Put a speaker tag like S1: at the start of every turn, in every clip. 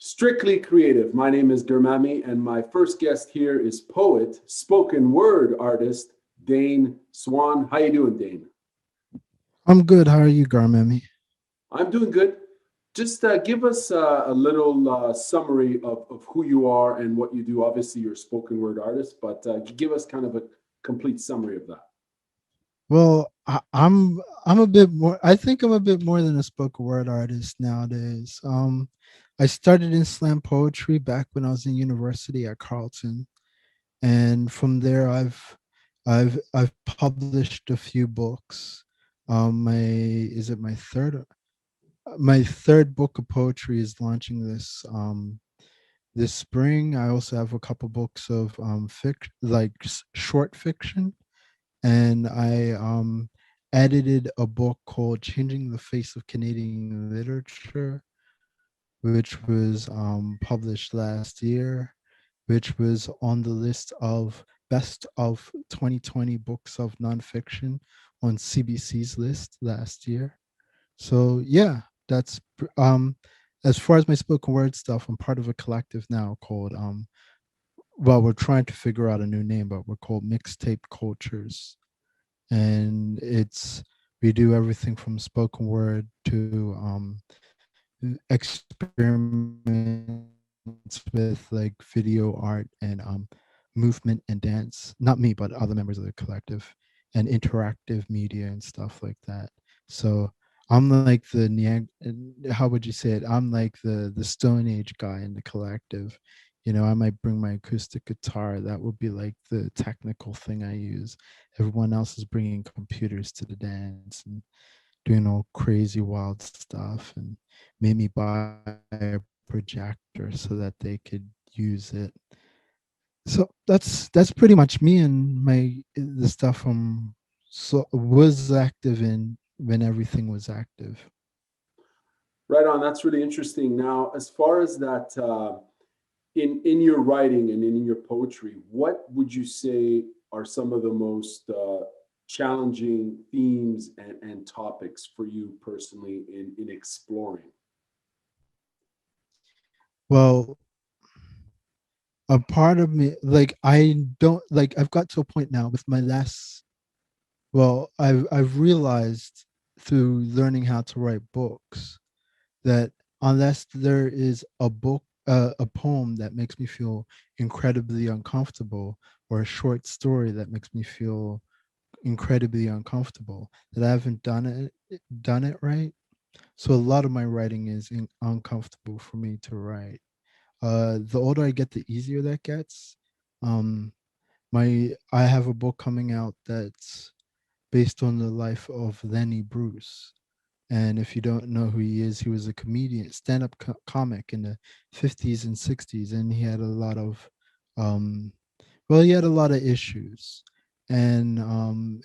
S1: Strictly Creative. My name is Garmamie, and my first guest here is poet, spoken word artist, Dane Swan. How you doing, Dane?
S2: I'm good. How are you, Garmamie?
S1: I'm doing good. Just give us a little summary of who you are and what you do. Obviously, you're a spoken word artist, but give us kind of a complete summary of that.
S2: Well, I'm a bit more. I think I'm a bit more than a spoken word artist nowadays. I started in slam poetry back when I was in university at Carleton, and from there I've published a few books. My is it my third book of poetry is launching this spring. I also have a couple books of short fiction, and I edited a book called Changing the Face of Canadian Literature, which was published last year, which was on the list of best of 2020 books of nonfiction on CBC's list last year. So yeah, that's as far as my spoken word stuff. I'm part of a collective now called well, we're trying to figure out a new name, but we're called Mixtape Cultures, and it's we do everything from spoken word to experiments with like video art and movement and dance. Not me, but other members of the collective, and interactive media and stuff like that. So I'm like how would you say it? I'm like the Stone Age guy in the collective. I might bring my acoustic guitar. That would be like the technical thing I use. Everyone else is bringing computers to the dance and doing all crazy wild stuff, and made me buy a projector so that they could use it. So that's pretty much me, and my the stuff was active in when everything was active.
S1: Right on. That's really interesting. Now, as far as that, in your writing and in your poetry, what would you say are some of the most challenging themes and topics for you personally in exploring?
S2: Well, a part of me, like, I don't like, I've got to a point now with my last, well, I've realized through learning how to write books that unless there is a poem that makes me feel incredibly uncomfortable, or a short story that makes me feel incredibly uncomfortable, that I haven't done it right. So a lot of my writing is uncomfortable for me to write. The older I get, the easier that gets. Um, I have a book coming out that's based on the life of Lenny Bruce. And if you don't know who he is, he was a comedian, stand-up comic in the 50s and 60s, and he had a lot of um, he had a lot of issues. And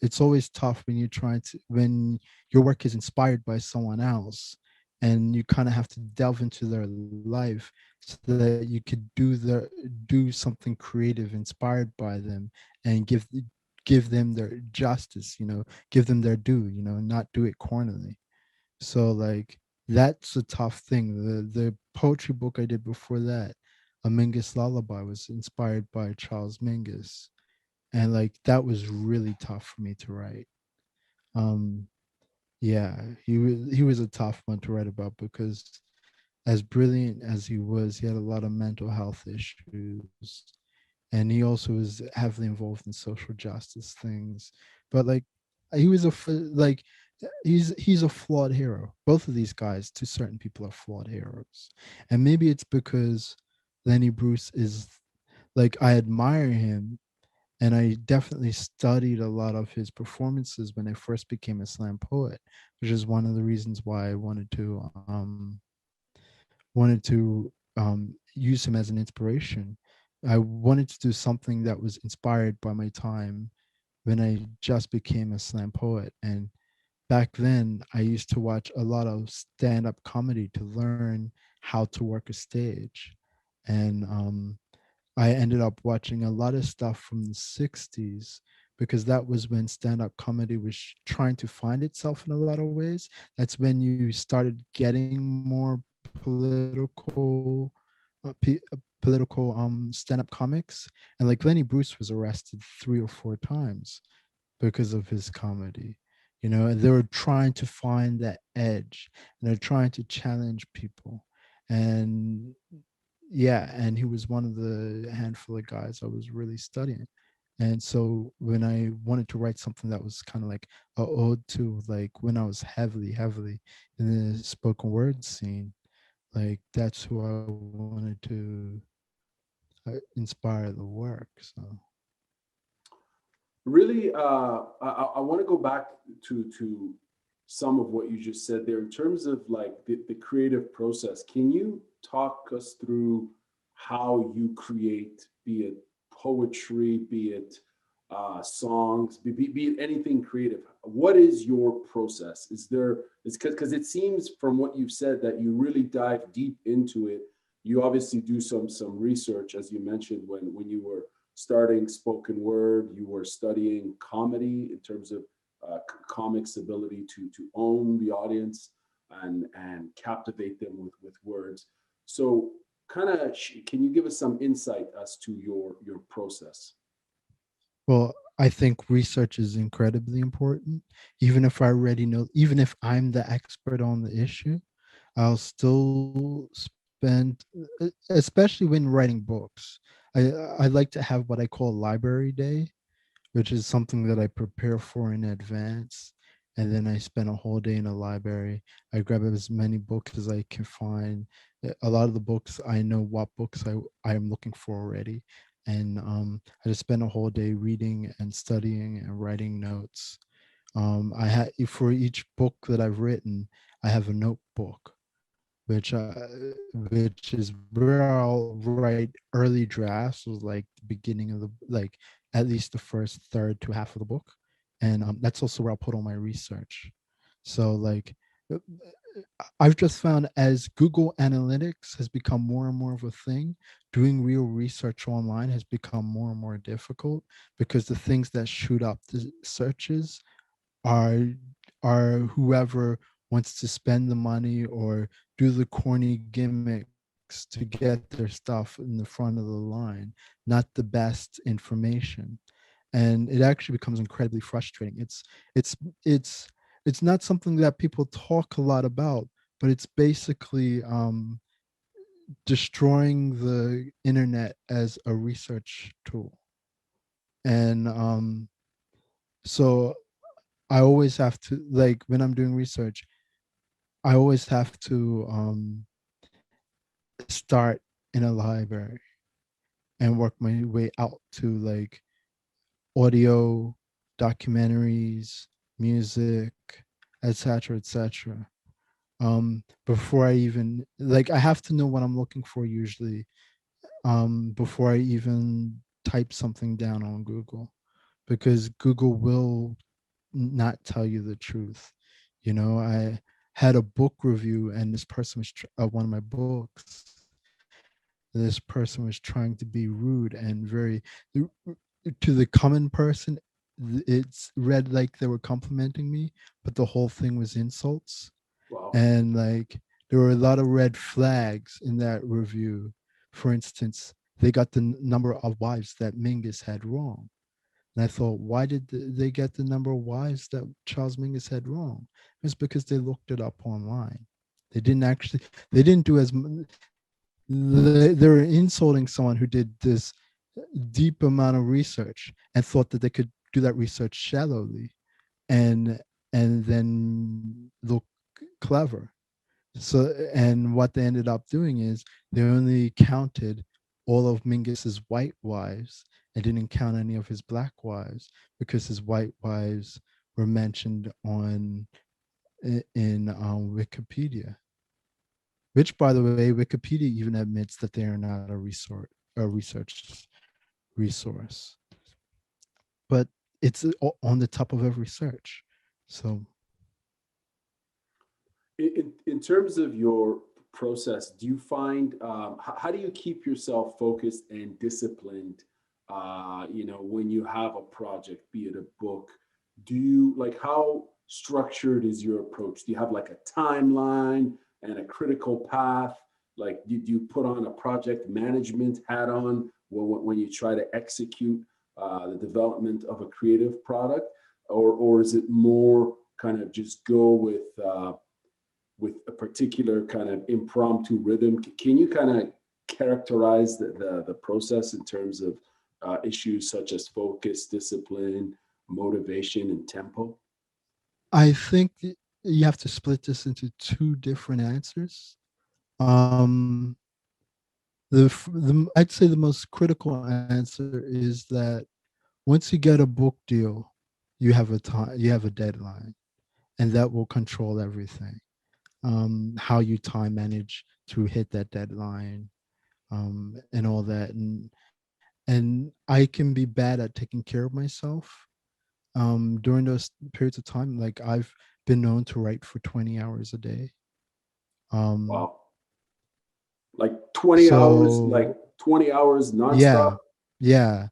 S2: it's always tough when you're trying to when your work is inspired by someone else, and you kind of have to delve into their life so that you could do something creative inspired by them, and give them their justice, give them their due, not do it cornerly. So like that's a tough thing. The poetry book I did before that, A Mingus Lullaby, was inspired by Charles Mingus. And like that was really tough for me to write. Um yeah, he was a tough one to write about because as brilliant as he was, he had a lot of mental health issues. And he also was heavily involved in social justice things. But like he was like he's a flawed hero. Both of these guys, to certain people, are flawed heroes. And maybe it's because Lenny Bruce is like, I admire him, and I definitely studied a lot of his performances when I first became a slam poet, which is one of the reasons why I wanted to use him as an inspiration. I wanted to do something that was inspired by my time when I just became a slam poet. And back then, I used to watch a lot of stand up comedy to learn how to work a stage. And I ended up watching a lot of stuff from the 60s because that was when stand up comedy was trying to find itself in a lot of ways. That's when you started getting more political political stand-up comics, and like Lenny Bruce was arrested 3 or 4 times because of his comedy. You know, and they were trying to find that edge, and they're trying to challenge people. And yeah, and he was one of the handful of guys I was really studying. And so when I wanted to write something that was kind of like a ode to like when I was heavily in the spoken word scene, like that's who I wanted to inspire the work. So
S1: Really, I want to go back to some of what you just said there in terms of like the creative process. Can you talk us through how you create, be it poetry, be it songs, be it anything creative? What is your process? Is there, it's because it seems from what you've said that you really dive deep into it. You obviously do some research, as you mentioned, when you were starting spoken word, you were studying comedy in terms of comics' ability to own the audience and captivate them with words. So, kind of, can you give us some insight as to your process?
S2: well, I think research is incredibly important. Even if I already know, even if I'm the expert on the issue, I'll still spend, especially when writing books. I like to have what I call library day, which is something that I prepare for in advance. And then I spend a whole day in a library. I grab as many books as I can find. A lot of the books, I know what books I am looking for already. And I just spend a whole day reading and studying and writing notes. I had for each book that I've written, I have a notebook, which which is where I'll write early drafts, was like the beginning of the like at least the first third to half of the book, and that's also where I'll put all my research. So like uh, I've just found as Google Analytics has become more and more of a thing, doing real research online has become more and more difficult because the things that shoot up the searches are whoever wants to spend the money or do the corny gimmicks to get their stuff in the front of the line, not the best information. And it actually becomes incredibly frustrating. It's it's it's not something that people talk a lot about, but it's basically destroying the internet as a research tool. And so I always have to, like when I'm doing research, I always have to start in a library and work my way out to like audio, documentaries, music, etc., etc. Before I even like, I have to know what I'm looking for usually before I even type something down on Google, because Google will not tell you the truth. You know, I had a book review, and this person was one of my books. This person was trying to be rude and very to the common person. It's read like they were complimenting me, but the whole thing was insults.
S1: Wow.
S2: And like there were a lot of red flags in that review. For instance, they got the number of wives that Mingus had wrong. And I thought, why did they get the number of wives that Charles Mingus had wrong? It's because they looked it up online. They didn't actually, they didn't do they were insulting someone who did this deep amount of research and thought that they could do that research shallowly and then look clever. So, and what they ended up doing is they only counted all of Mingus's white wives and didn't count any of his black wives because his white wives were mentioned on in Wikipedia. Which, by the way, Wikipedia even admits that they are not a research resource, but it's on the top of every search. So
S1: In terms of your process, do you find how do you keep yourself focused and disciplined? When you have a project, be it a book, do you like how structured is your approach? Do you have like a timeline and a critical path? Like, do you put on a project management hat on when you try to execute the development of a creative product, or is it more kind of just go with a particular kind of impromptu rhythm? Can you kind of characterize the process in terms of issues such as focus, discipline, motivation, and tempo?
S2: I think you have to split this into two different answers. Um, I'd say the most critical answer is that once you get a book deal, you have a deadline, and that will control everything. How you time manage to hit that deadline, and all that, and I can be bad at taking care of myself. During those periods of time, like I've been known to write for 20 hours a day. Um,
S1: Wow. Like 20 hours, like
S2: so
S1: 20 hours nonstop.
S2: yeah, yeah,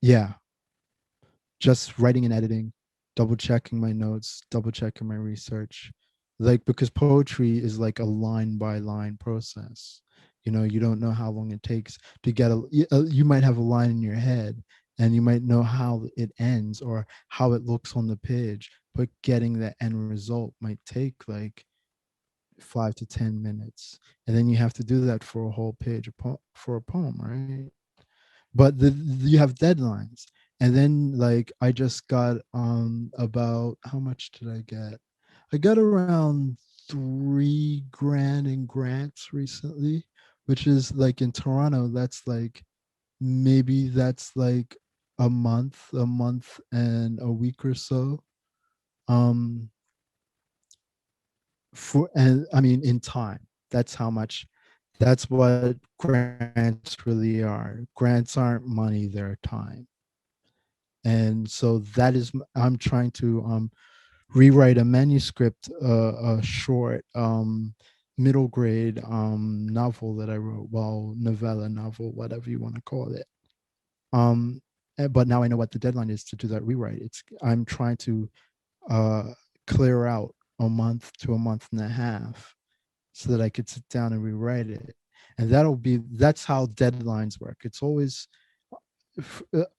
S2: yeah. Just writing and editing, double checking my notes, double checking my research. Like, because poetry is like a line by line process. You know, you don't know how long it takes to get you might have a line in your head and you might know how it ends or how it looks on the page, but getting the end result might take like 5 to 10 minutes. And then you have to do that for a whole page for a poem, right? But you have deadlines. And then like I just got about, how much did I get? I got around 3 grand in grants recently, which is like in Toronto, that's like, maybe that's like a month and a week or so. Um for and I mean in time. That's how much, that's what grants really are. Grants aren't money, they're time. And so that is, I'm trying to rewrite a manuscript, a short middle grade novel that I wrote, well, novella, novel, whatever you want to call it. um but now I know what the deadline is to do that rewrite. I'm trying to uh clear out a month to a month and a half so that I could sit down and rewrite it. And that's how deadlines work. It's always,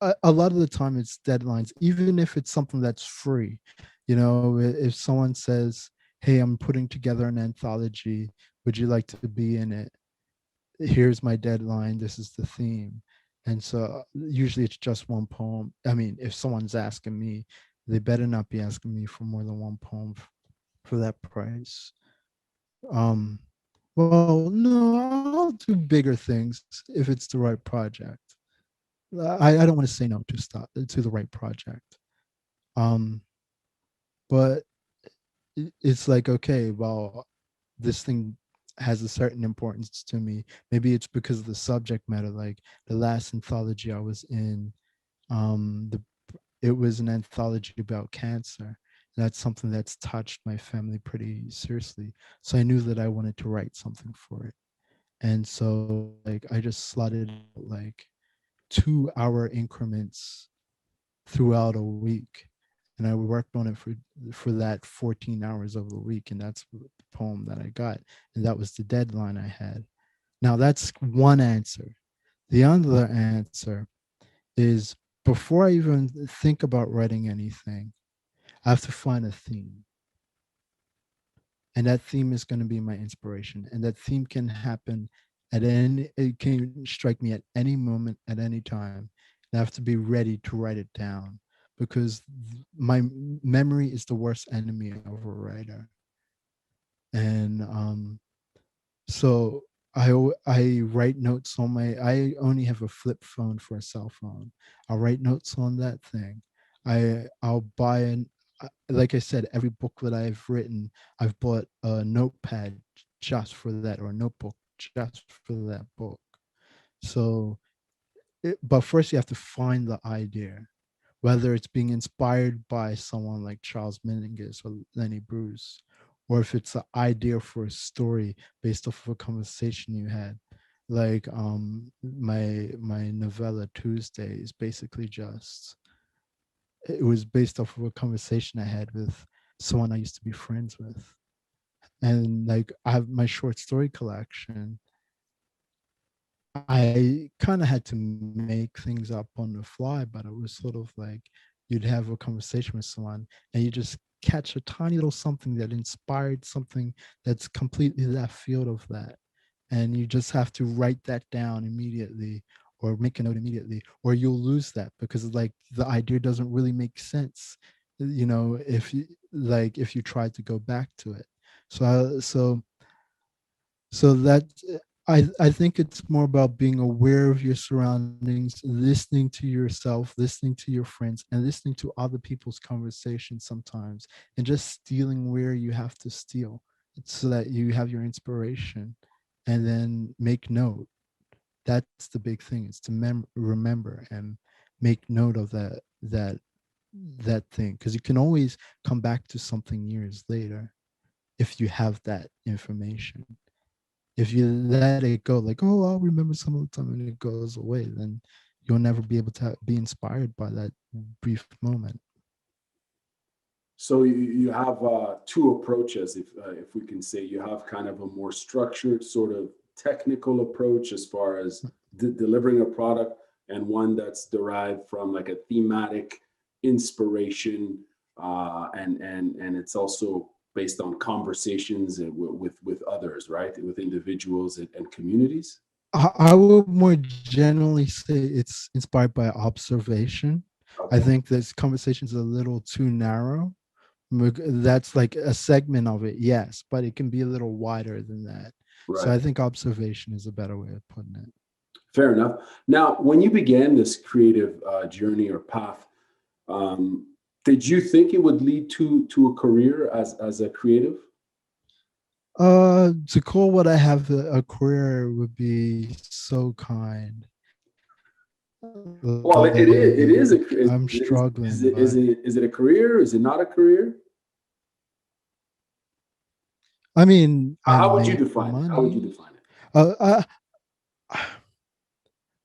S2: a lot of the time it's deadlines, even if it's something that's free. You know, if someone says, hey, I'm putting together an anthology, would you like to be in it? Here's my deadline, this is the theme. And so usually it's just one poem. I mean, if someone's asking me, they better not be asking me for more than one poem for that price. um well, no, I'll do bigger things if it's the right project. I don't want to say no to the right project. Um, but it's like, okay, well, this thing has a certain importance to me. Maybe it's because of the subject matter. Like the last anthology I was in, the it was an anthology about cancer. That's something that's touched my family pretty seriously. So I knew that I wanted to write something for it. And so like I just slotted out like 2 hour increments throughout a week, and I worked on it for that 14 hours of the week, and that's the poem that I got, and that was the deadline I had. Now that's one answer. The other answer is, before I even think about writing anything, I have to find a theme, and that theme is going to be my inspiration, and that theme can happen at any, it can strike me at any moment, at any time, and I have to be ready to write it down, because my memory is the worst enemy of a writer. And so I write notes on my, I only have a flip phone for a cell phone. I'll write notes on that thing. I'll buy an, like I said, every book that I've written, I've bought a notepad just for that, or a notebook just for that book. So but first you have to find the idea, whether it's being inspired by someone like Charles Mingus or Lenny Bruce, or if it's an idea for a story based off of a conversation you had. Like my novella Tuesday is basically just, it was based off of a conversation I had with someone I used to be friends with. and like I have my short story collection. I kind of had to make things up on the fly, but it was sort of like you'd have a conversation with someone and you just catch a tiny little something that inspired something that's completely left field of that. And you just have to write that down immediately or make a note immediately, or you'll lose that because like the idea doesn't really make sense, if you like if you try to go back to it. So that I think it's more about being aware of your surroundings, listening to yourself, listening to your friends, and listening to other people's conversations sometimes, and just stealing where you have to steal so that you have your inspiration, and then make note. That's the big thing, is to remember and make note of that thing, because you can always come back to something years later if you have that information. If you let it go, like, oh, I'll remember some of the time, and it goes away, then you'll never be able to be inspired by that brief moment.
S1: So you have two approaches, if we can say. You have kind of a more structured, sort of technical approach as far as delivering a product, and one that's derived from like a thematic inspiration, and it's also based on conversations with others, right, with individuals and communities.
S2: I would more generally say it's inspired by observation. I
S1: Okay,
S2: think this conversation is a little too narrow. That's like a segment of it, yes, but it can be a little wider than that. So
S1: right.
S2: I think observation is a better way of putting it.
S1: Fair enough. Now, when you began this creative journey or path, um, did you think it would lead to a career as a creative?
S2: To call what I have a career would be so kind.
S1: Well,
S2: Like
S1: it
S2: I'm
S1: is a
S2: struggling, but
S1: is it a career? Is it not a career?
S2: I mean, I
S1: How would you
S2: make
S1: define it? How would you
S2: money.
S1: define it?
S2: Uh,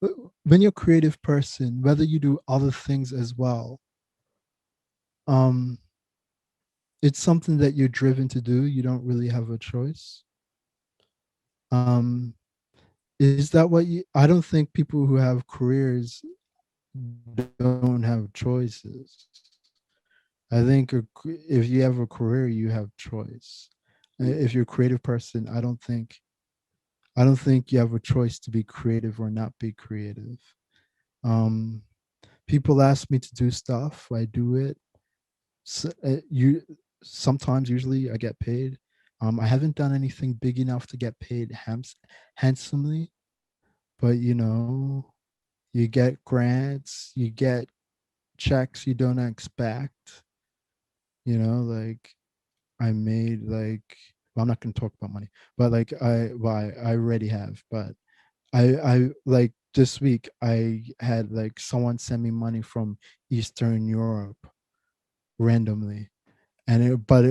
S2: uh, when you're a creative person, whether you do other things as well, um, it's something that you're driven to do. You don't really have a choice. Um, is that what you? I don't think people who have careers don't have choices. I think if you have a career, you have choice. If you're a creative person, I don't think you have a choice to be creative or not be creative. Um, People ask me to do stuff, I do it. So, you sometimes, usually, I get paid. I haven't done anything big enough to get paid handsomely, but you get grants, you get checks you don't expect. Like I made like well, I'm not going to talk about money, but like I already have, but I like this week I had like someone send me money from Eastern Europe randomly, and but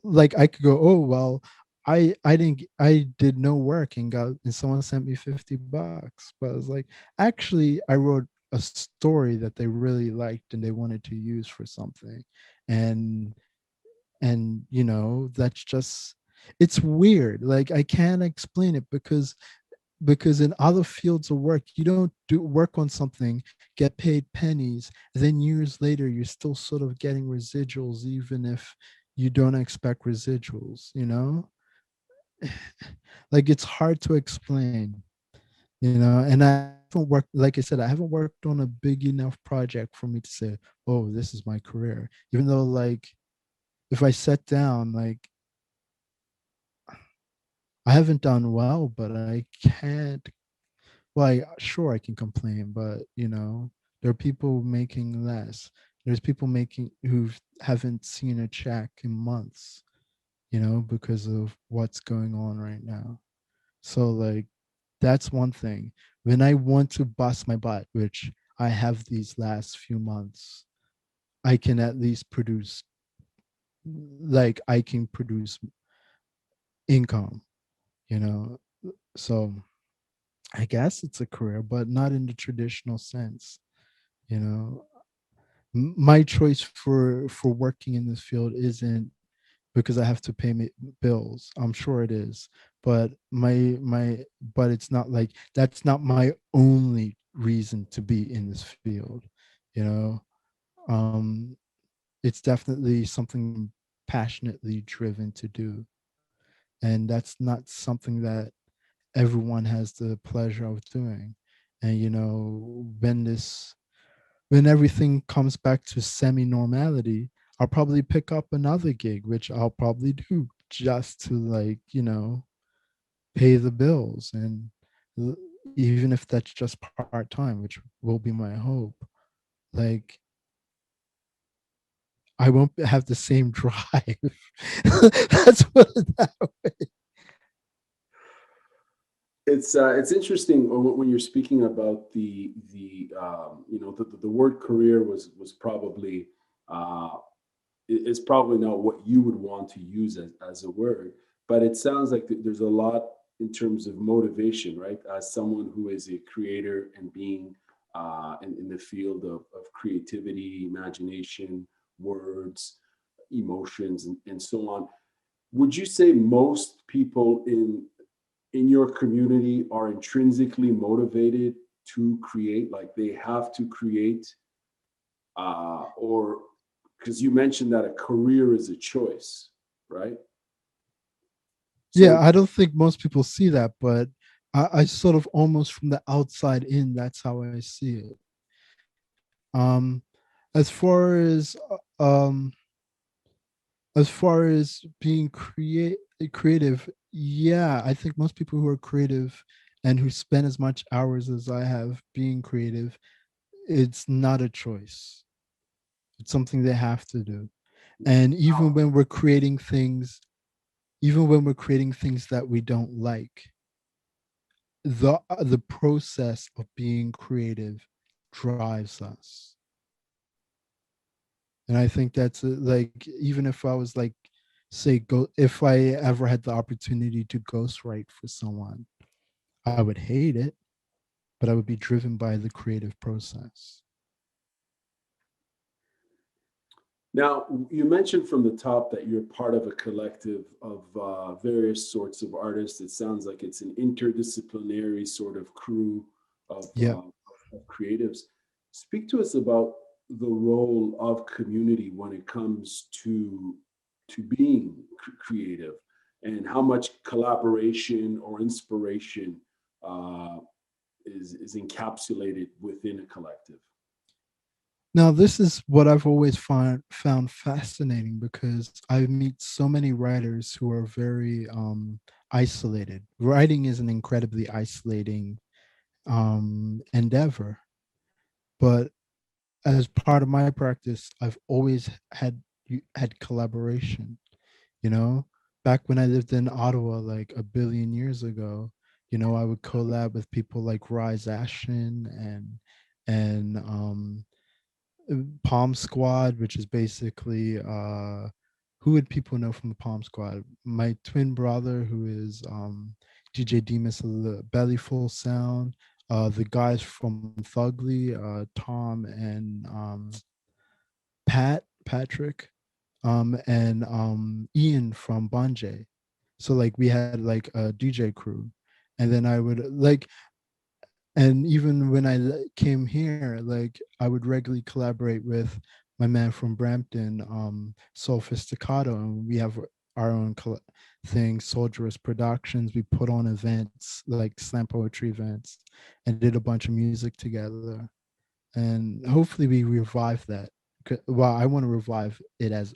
S2: like I could go, oh well, I did no work and someone sent me $50, but I was like, actually I wrote a story that they really liked and they wanted to use for something, and that's just, it's weird, like I can't explain it, because in other fields of work you don't do work on something, get paid pennies, and then years later you're still sort of getting residuals even if you don't expect residuals. Like it's hard to explain. And I haven't worked, like I said, I haven't worked on a big enough project for me to say, oh, this is my career, even though like if I sat down, like I haven't done well, but I can't. Well, sure, I can complain, but there are people making less. There's people making who haven't seen a check in months, because of what's going on right now. So, like, that's one thing. When I want to bust my butt, which I have these last few months, I can at least produce, like, I can produce income, you know. So, I guess it's a career, but not in the traditional sense. You know, my choice for working in this field isn't because I have to pay me bills. I'm sure it is, but but it's not like that's not my only reason to be in this field. You know, um, it's definitely something I'm passionately driven to do, and that's not something that everyone has the pleasure of doing. And when everything comes back to semi normality, I'll probably pick up another gig, which I'll probably do just to, like, pay the bills. And even if that's just part time, which will be my hope, like, I won't have the same drive. That's what that way.
S1: It's interesting when you're speaking about the word career was probably uh, is probably not what you would want to use as a word, but it sounds like there's a lot in terms of motivation, right? As someone who is a creator and being in the field of creativity, imagination, words, emotions, and so on. Would you say most people in your community are intrinsically motivated to create, like they have to create, or because you mentioned that a career is a choice, right?
S2: Yeah,
S1: So
S2: I don't think most people see that, but I sort of almost from the outside in, that's how I see it. Um, as far as being creative, yeah, I think most people who are creative and who spend as much hours as I have being creative, it's not a choice. It's something they have to do. And even when we're creating things that we don't like, the process of being creative drives us. And I think that's like, even if I was like, say, go if I ever had the opportunity to ghostwrite for someone, I would hate it, but I would be driven by the creative process.
S1: now you mentioned from the top that you're part of a collective of various sorts of artists. It sounds like it's an interdisciplinary sort of crew
S2: Yeah.
S1: of creatives. Speak to us about the role of community when it comes to being creative, and how much collaboration or inspiration uh, is encapsulated within a collective.
S2: Now, this is what I've always found fascinating, because I meet so many writers who are very isolated. Writing is an incredibly isolating endeavor, but as part of my practice, I've always had collaboration. You know, back when I lived in Ottawa, like a billion years ago, I would collab with people like Rise Ashen and Palm Squad, which is basically who would people know from the Palm Squad? My twin brother, who is DJ Demas of the Bellyful Sound, the guys from Thugly, Tom and Patrick, and Ian from Bonjay. So like we had like a DJ crew, and then I would like, and even when I came here, like I would regularly collaborate with my man from Brampton, Soul Staccato, and we have our own thing, Soldierous Productions. We put on events like slam poetry events, and did a bunch of music together. And hopefully we revive that. Well, I want to revive it as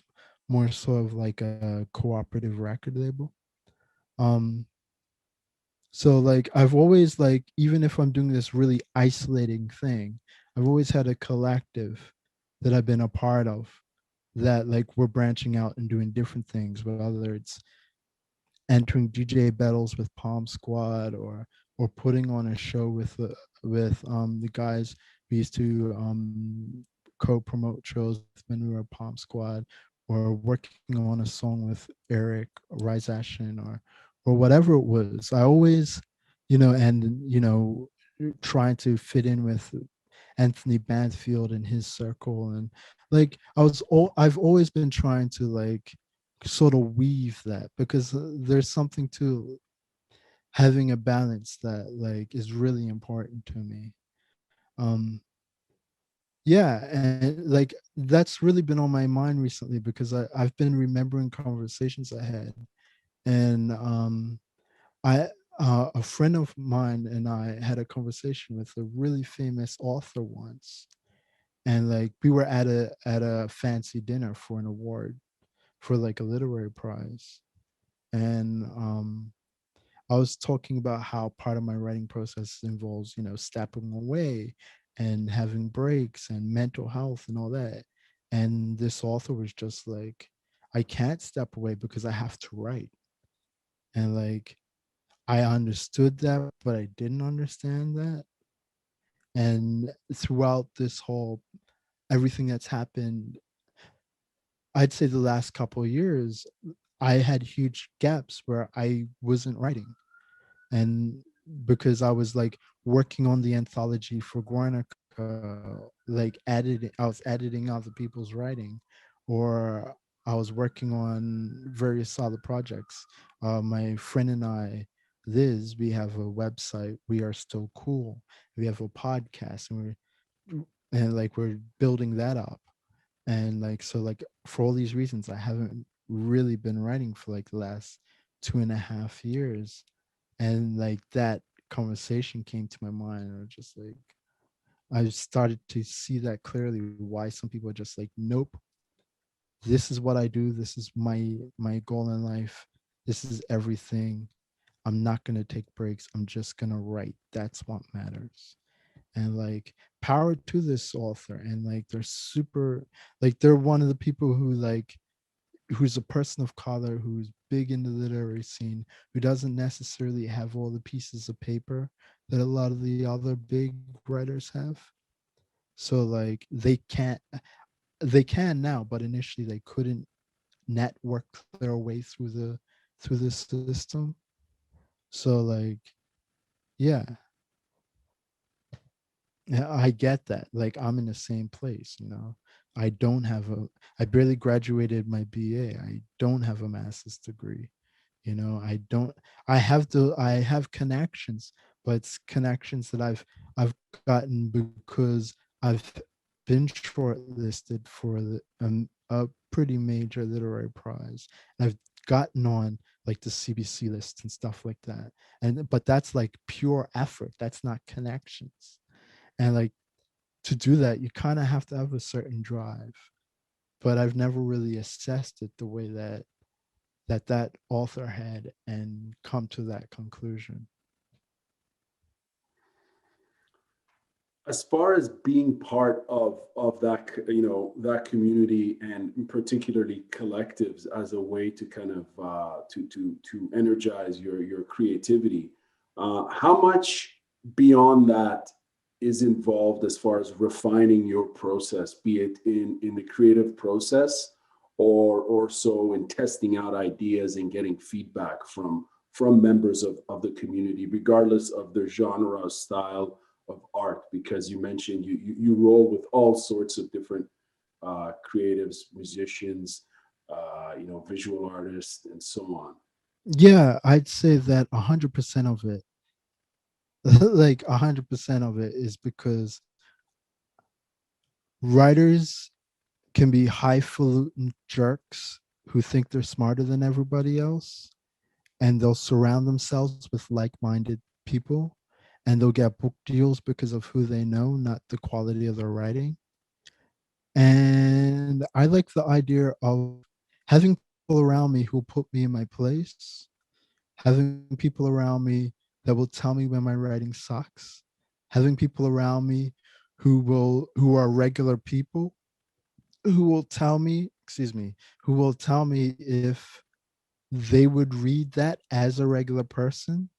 S2: more sort of like a cooperative record label. Um, so like I've always, like, even if I'm doing this really isolating thing, I've always had a collective that I've been a part of, that like we're branching out and doing different things, whether it's entering DJ battles with Palm Squad, or putting on a show with the guys we used to co-promote shows when we were Palm Squad, or working on a song with Eric Rise Ashen, or whatever it was. I always, trying to fit in with Anthony Banfield and his circle. And like I've always been trying to like sort of weave that, because there's something to having a balance that like is really important to me. um yeah, and like that's really been on my mind recently because I've been remembering conversations I had. And I a friend of mine and I had a conversation with a really famous author once, and like we were at a fancy dinner for an award for like a literary prize. And I was talking about how part of my writing process involves, stepping away and having breaks and mental health and all that. And this author was just like, I can't step away because I have to write. And like, I understood that, but I didn't understand that. And throughout this whole everything that's happened, I'd say the last couple of years, I had huge gaps where I wasn't writing. And because I was like working on the anthology for Guernica, like I was editing other people's writing, or I was working on various other projects. My friend and I, Liz, we have a website. We are still cool. We have a podcast, and like we're building that up. And like so, like for all these reasons, I haven't really been writing for like the last 2.5 years. And like that conversation came to my mind, and just like I started to see that clearly, why some people are just like, nope, this is what I do, this is my goal in life, this is everything. I'm not going to take breaks, I'm just going to write, that's what matters. And like, power to this author. And like they're super, like they're one of the people who like, who's a person of color, who's big in the literary scene, who doesn't necessarily have all the pieces of paper that a lot of the other big writers have. So like they can now, but initially they couldn't network their way through the system. So like, yeah, yeah, I get that. Like I'm in the same place, I don't have a I barely graduated my BA. I don't have a master's degree. I don't I have connections, but it's connections that I've gotten because I've been shortlisted for a pretty major literary prize. And I've gotten on like the CBC list and stuff like that. And but that's like pure effort. That's not connections. And like, to do that, you kind of have to have a certain drive. But I've never really assessed it the way that author had and come to that conclusion.
S1: As far as being part of that, that community, and particularly collectives, as a way to kind of to energize your creativity, how much beyond that is involved as far as refining your process, be it in the creative process, or so in testing out ideas and getting feedback from members of the community, regardless of their genre, style of art, because you mentioned you roll with all sorts of different creatives, musicians, visual artists, and so on.
S2: Yeah, I'd say that 100% of it, like 100% of it, is because writers can be highfalutin jerks who think they're smarter than everybody else, and they'll surround themselves with like-minded people, and they'll get book deals because of who they know, not the quality of their writing. And I like the idea of having people around me who put me in my place, having people around me that will tell me when my writing sucks, having people around me who are regular people who will tell me, excuse me, who will tell me if they would read that as a regular person.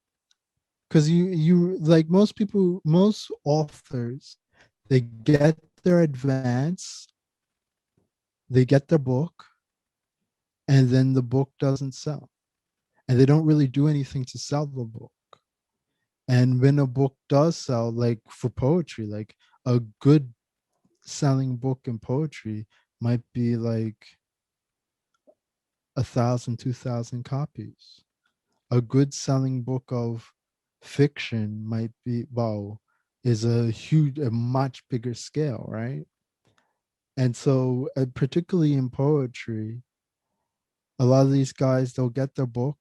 S2: Because you like, most authors, they get their advance, they get their book, and then the book doesn't sell, and they don't really do anything to sell the book. And when a book does sell, like for poetry, like a good selling book in poetry might be like 1,000, 2,000 copies. A good selling book of fiction might be, well, is a much bigger scale, right? And so, particularly in poetry, a lot of these guys, they'll get their book,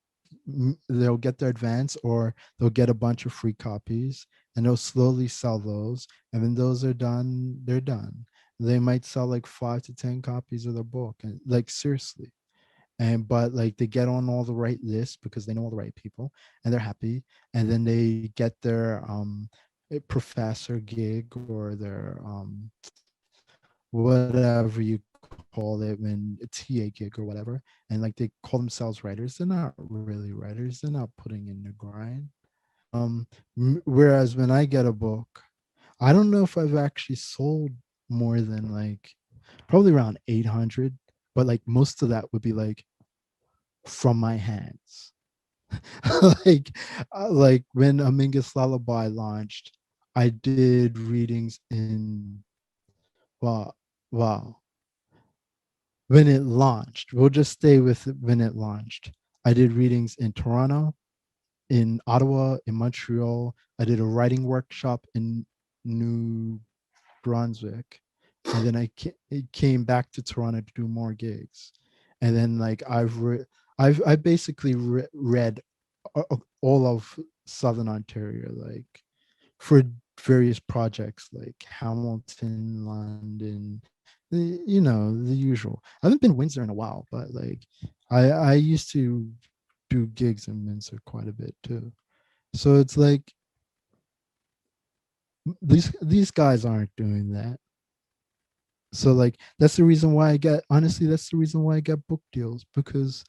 S2: they'll get their advance, or they'll get a bunch of free copies, and they'll slowly sell those. And when those are done, they're done. They might sell like 5 to 10 copies of their book, and like seriously. And but like they get on all the right lists because they know all the right people, and they're happy. And then they get their professor gig, or their whatever you call it, when a TA gig or whatever, and like they call themselves writers. They're not really writers. They're not putting in the grind. Whereas when I get a book, I don't know if I've actually sold more than like probably around 800, but like most of that would be like from my hands. like like when Amingus Lullaby launched, I did readings in, wow, wow, when it launched. We'll just stay with when it launched. I did readings in Toronto, in Ottawa, in Montreal. I did a writing workshop in New Brunswick, and then came back to Toronto to do more gigs. And then like I basically read all of Southern Ontario, like for various projects like Hamilton, London, the usual. I haven't been to Windsor in a while, but like I used to do gigs in Windsor quite a bit too. So it's like these guys aren't doing that. So like that's the reason why I get, honestly, that's the reason why I get book deals, because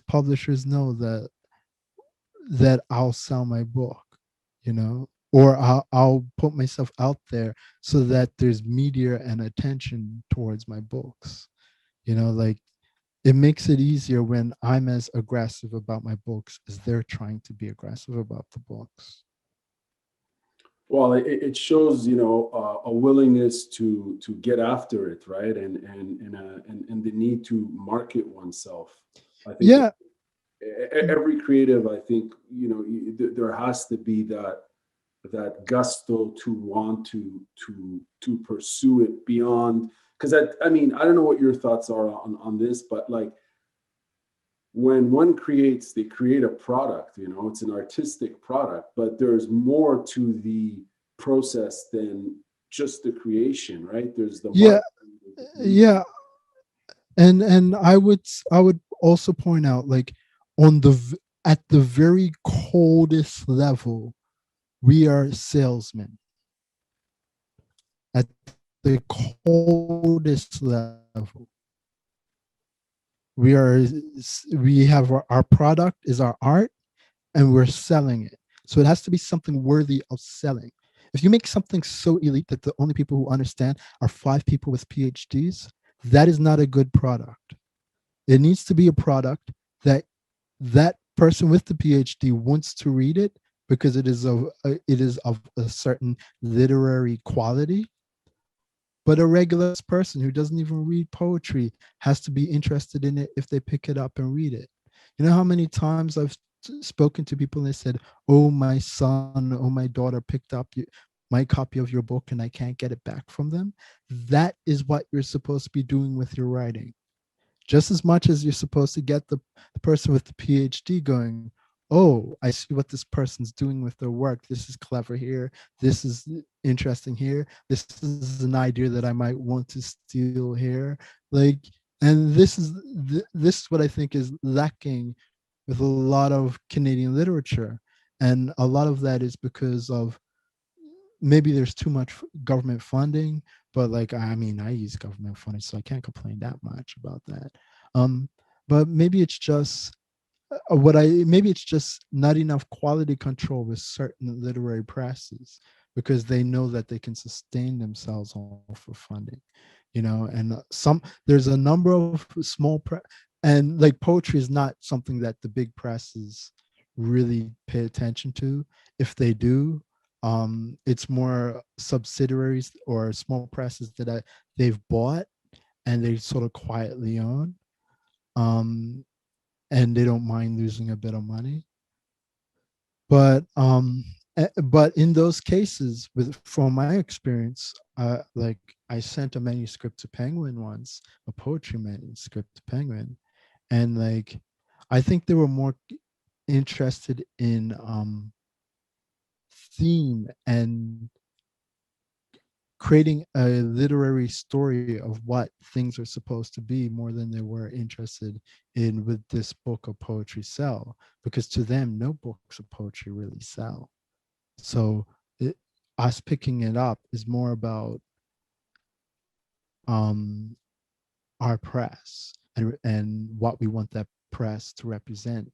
S2: publishers know that I'll sell my book, or I'll put myself out there so that there's media and attention towards my books. Like it makes it easier when I'm as aggressive about my books as they're trying to be aggressive about the books.
S1: Well, it shows, a willingness to get after it, right? And the need to market oneself. I think
S2: Yeah.
S1: every creative, I think, there has to be that gusto to want to pursue it beyond. Because I mean, I don't know what your thoughts are on this, but like when one creates, they create a product, it's an artistic product, but there's more to the process than just the creation, right? There's the
S2: Yeah.
S1: marketing,
S2: Yeah. And I would also point out, like, at the very coldest level, we are salesmen. At the coldest level, we have our product is our art, and we're selling it. So it has to be something worthy of selling. If you make something so elite that the only people who understand are 5 people with PhDs, that is not a good product. It needs to be a product that that person with the PhD wants to read it because it is of a certain literary quality. But a regular person who doesn't even read poetry has to be interested in it if they pick it up and read it. You know how many times I've spoken to people and they said, "Oh, my son, oh, my daughter picked up my copy of your book and I can't get it back from them." That is what you're supposed to be doing with your writing. Just as much as you're supposed to get the person with the PhD going, "Oh, I see what this person's doing with their work. This is clever here. This is interesting here. This is an idea that I might want to steal here." Like, and this is what I think is lacking with a lot of Canadian literature. And a lot of that is because of maybe there's too much government funding, but like, I mean, I use government funding, so I can't complain that much about that. um but maybe it's just maybe it's just not enough quality control with certain literary presses, because they know that they can sustain themselves off of funding, and there's a number of and like poetry is not something that the big presses really pay attention to. If they do, it's more subsidiaries or small presses that they've bought and they sort of quietly own. um, and they don't mind losing a bit of money. But in those cases, with from my experience, like I sent a manuscript to Penguin once, a poetry manuscript to Penguin, and like I think they were more interested in theme and creating a literary story of what things are supposed to be more than they were interested in with this book of poetry sell, because to them no books of poetry really sell. So it, us picking it up is more about um, our press and what we want that press to represent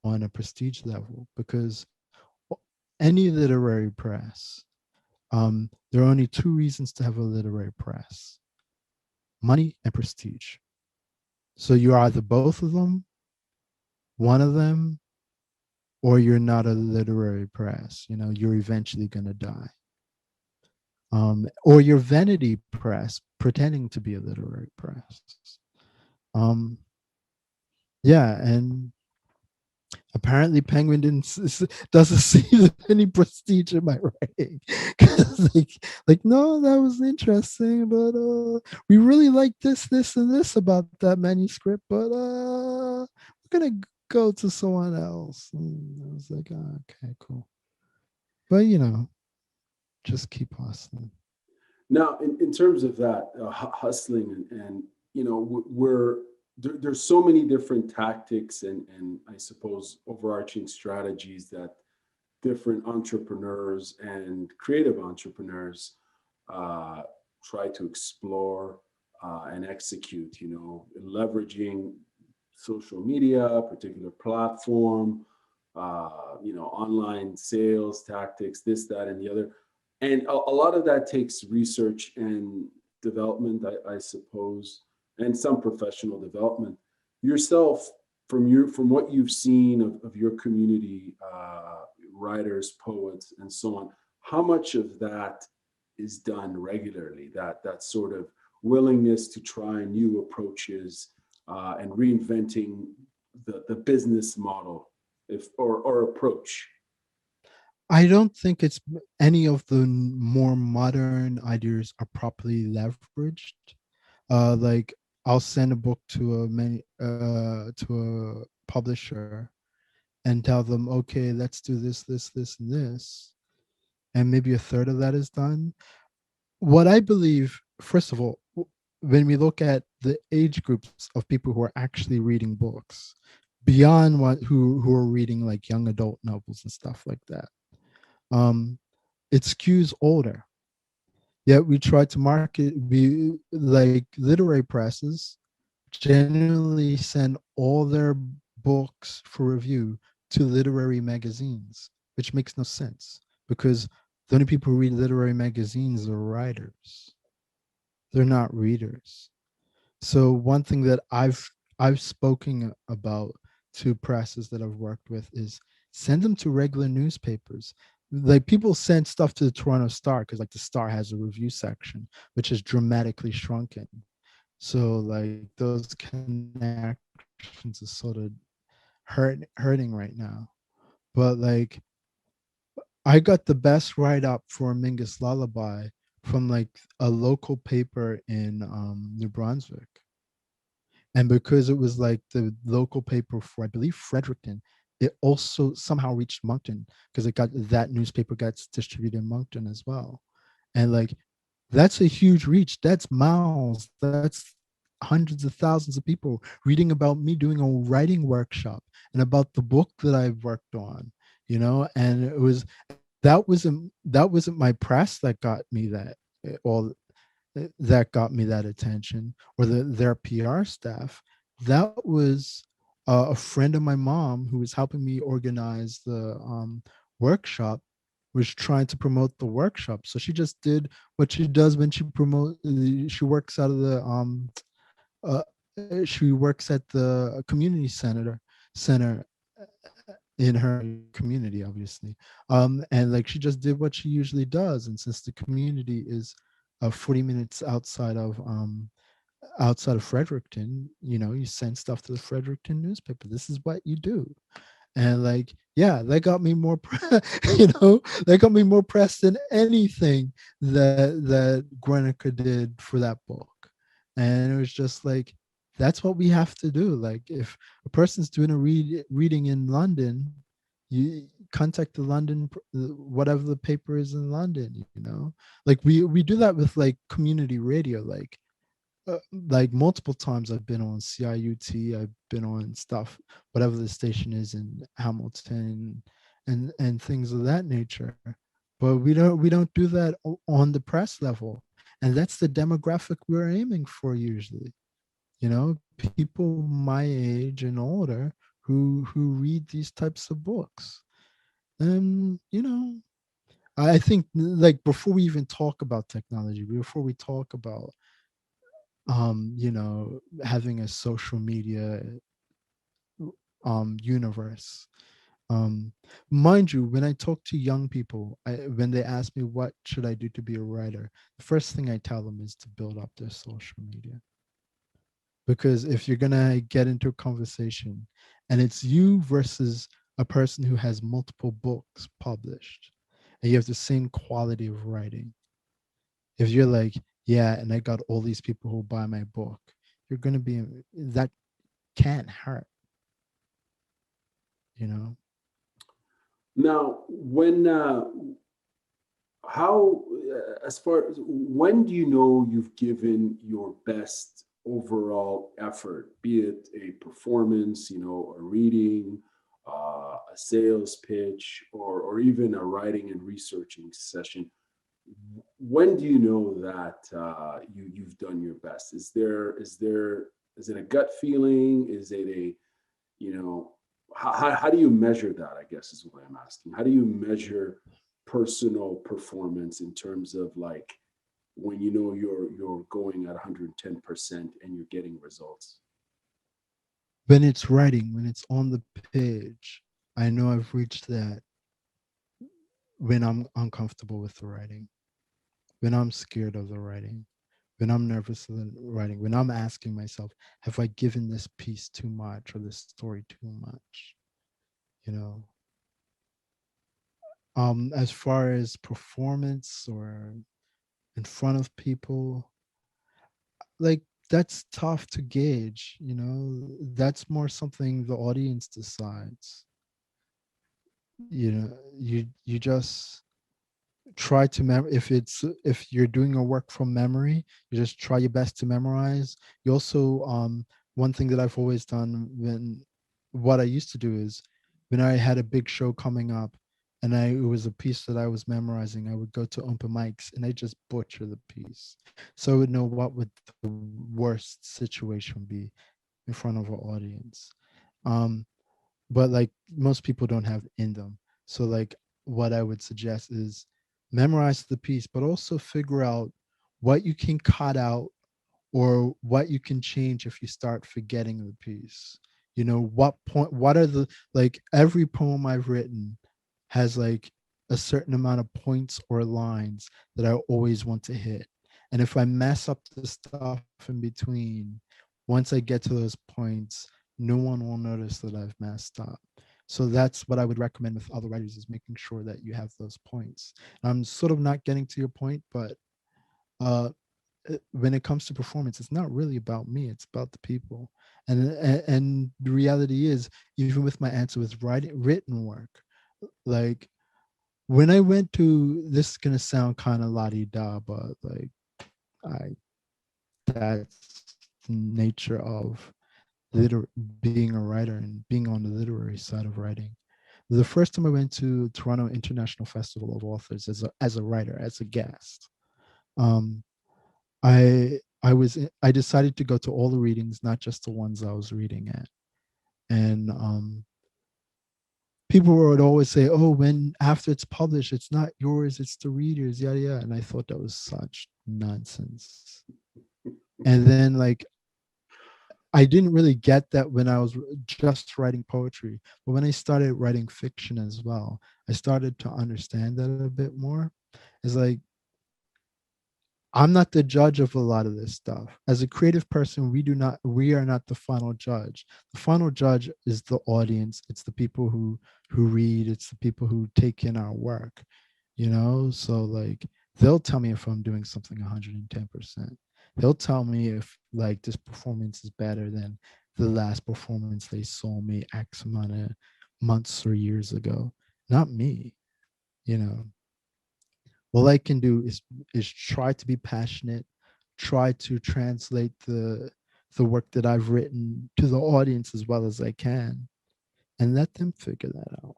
S2: on a prestige level, because any literary press, there are only two reasons to have a literary press: money and prestige. So you're either both of them, one of them, or you're not a literary press. You know, you're eventually going to die. Or your vanity press pretending to be a literary press. Um, yeah, and apparently Penguin doesn't see any prestige in my writing. 'Cause like, no, that was interesting, but we really like this, and this about that manuscript, but we're gonna go to someone else. And I was like, oh, okay, cool. But just keep hustling.
S1: Now, in terms of that hustling, and we're there's so many different tactics and I suppose overarching strategies that different entrepreneurs and creative entrepreneurs uh, try to explore and execute. Leveraging social media, particular platform, online sales tactics, this, that, and the other. And a lot of that takes research and development, I suppose, and some professional development. Yourself, from what you've seen of your community, writers, poets, and so on, how much of that is done regularly? That sort of willingness to try new approaches and reinventing the business model, if or approach.
S2: I don't think it's any of the more modern ideas are properly leveraged. Like I'll send a book to a publisher and tell them, okay, let's do this, and this, and maybe a third of that is done. What I believe, first of all, when we look at the age groups of people who are actually reading books, beyond who are reading like young adult novels and stuff like that, um, it skews older. Yet we try to market, we like literary presses generally send all their books for review to literary magazines, which makes no sense because the only people who read literary magazines are writers. They're not readers. So one thing that I've spoken about to presses that I've worked with is send them to regular newspapers. Like people send stuff to the Toronto Star because like the Star has a review section, which is dramatically shrunken. So like those connections are sort of hurting right now. But like I got the best write up for Mingus Lullaby from like a local paper in New Brunswick. And because it was like the local paper for, I believe, Fredericton, it also somehow reached Moncton because it got that newspaper gets distributed in Moncton as well. And like that's a huge reach. That's miles. That's hundreds of thousands of people reading about me doing a writing workshop and about the book that I've worked on, and that wasn't my press that got me that all that got me that attention, or their PR staff. That was a friend of my mom who was helping me organize the workshop, was trying to promote the workshop. So she just did what she does when she works out of the uh, she works at the community center in her community, obviously. And like she just did what she usually does. And since the community is 40 minutes outside of outside of Fredericton, you send stuff to the Fredericton newspaper. This is what you do. And like, yeah, that got me more that got me more pressed than anything that Guernica did for that book. And it was just like, that's what we have to do. Like, if a person's doing a reading in London, you contact the London, whatever the paper is in London. Like, we do that with like community radio. Like multiple times I've been on CIUT, I've been on stuff, whatever the station is in Hamilton, and things of that nature. But we don't do that on the press level, and that's the demographic we're aiming for usually. People my age and older who read these types of books. And I think, like, before we even talk about technology, before we talk about having a social media universe. Um, Mind you, when I talk to young people, when they ask me what should I do to be a writer, the first thing I tell them is to build up their social media. Because if you're gonna get into a conversation and it's you versus a person who has multiple books published, and you have the same quality of writing, if you're like, yeah, and I got all these people who buy my book, you're gonna be that can't hurt, you know.
S1: Now, when how as far as when do you know you've given your best overall effort, be it a performance, a reading, a sales pitch, or even a writing and researching session? When do you know that you've done your best? Is it a gut feeling? Is it a you know how do you measure that, I guess, is what I'm asking. How do you measure personal performance in terms of, like, when you're going at 110% and you're getting results?
S2: When it's writing, when it's on the page, I know I've reached that. When I'm uncomfortable with the writing, when I'm scared of the writing, when I'm nervous of the writing, when I'm asking myself, have I given this piece too much or this story too much? You know, as far as performance or in front of people, like, that's tough to gauge. That's more something the audience decides. You just try to if you're doing a work from memory, you just try your best to memorize. You also, one thing that I've always done, when what I used to do is, when I had a big show coming up and it was a piece that I was memorizing, I would go to open mics and I just butcher the piece, so I would know what would the worst situation be in front of an audience. um but like, most people don't have in them. So like, what I would suggest is memorize the piece, but also figure out what you can cut out or what you can change if you start forgetting the piece. What are the, like, every poem I've written has like a certain amount of points or lines that I always want to hit. And if I mess up the stuff in between, once I get to those points, no one will notice that I've messed up. So that's what I would recommend with other writers, is making sure that you have those points. I'm sort of not getting to your point, but uh, when it comes to performance, it's not really about me, it's about the people. And the reality is, even with my answer with written work, like, when I went to, this is going to sound kind of la-di-da, but like, I that's the nature of being a writer and being on the literary side of writing. The first time I went to Toronto International Festival of Authors as a writer, as a guest, um, I decided to go to all the readings, not just the ones I was reading at. And people would always say, "Oh, when after it's published, it's not yours, it's the readers, yada yada." And I thought that was such nonsense. And then, like, I didn't really get that when I was just writing poetry, but when I started writing fiction as well, I started to understand that a bit more. It's like, I'm not the judge of a lot of this stuff. As a creative person, we are not the final judge. The final judge is the audience. It's the people who read, it's the people who take in our work, you know? So like they'll tell me if I'm doing something 110%. They'll tell me if like this performance is better than the last performance they saw me X amount of months or years ago. Not me, you know. All I can do is try to be passionate, try to translate the work that I've written to the audience as well as I can, and let them figure that out.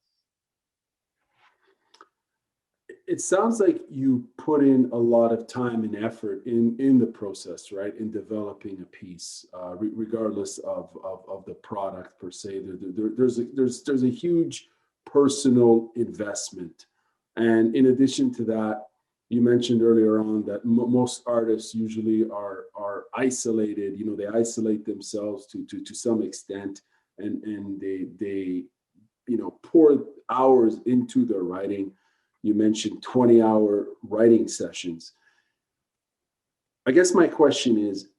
S1: It sounds like you put in a lot of time and effort in the process, right? In developing a piece, regardless of the product per se. There's a huge personal investment, and in addition to that, you mentioned earlier on that most artists usually are isolated. You know, they isolate themselves to some extent, and they pour hours into their writing. You mentioned 20-hour writing sessions. I guess my question is,